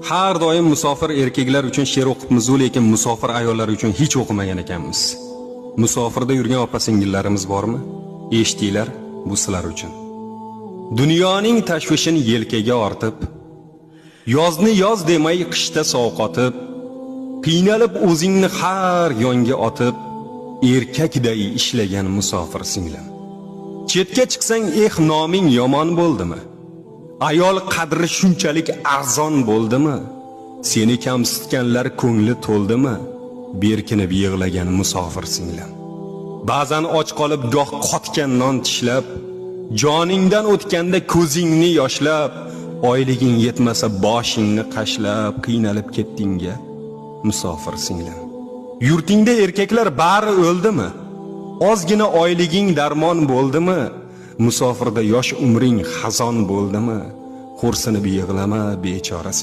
Har doim musofir erkaklar uchun she'r o'qibmiz, lekin musofir ayollar uchun hech o'qimagan ekanmiz. Musofirda yurgan opa-singillarimiz bormi? Eshitinglar, bu sizlar uchun. Dunyoning tashvishini yelkaga ortib, yozni yoz demay qishda sovqotib, qiynalib o'zingni har yonga otib, erkakday ishlagan musofir singlim. Chetga chiqsang noming yomon bo'ldimi? Ayol qadri shunchalik arzon bo'ldimi? Seni kamsitganlar ko'ngli to'ldimi? Berkinib yig'lagan musofir singlim. Ba'zan och qolib goh qotgan non tishlab, joningdan o'tganda ko'zingni yoshlab, oyliging yetmasa boshingni qashlab qiynalib ketdingga musofir singlim. Yurtingda erkaklar bari o'ldimi? Ozgina oyliging darmon bo'ldimi? Musofirda yosh umring xazon bo'ldimi? Xo'rsinib yig'lama bechora.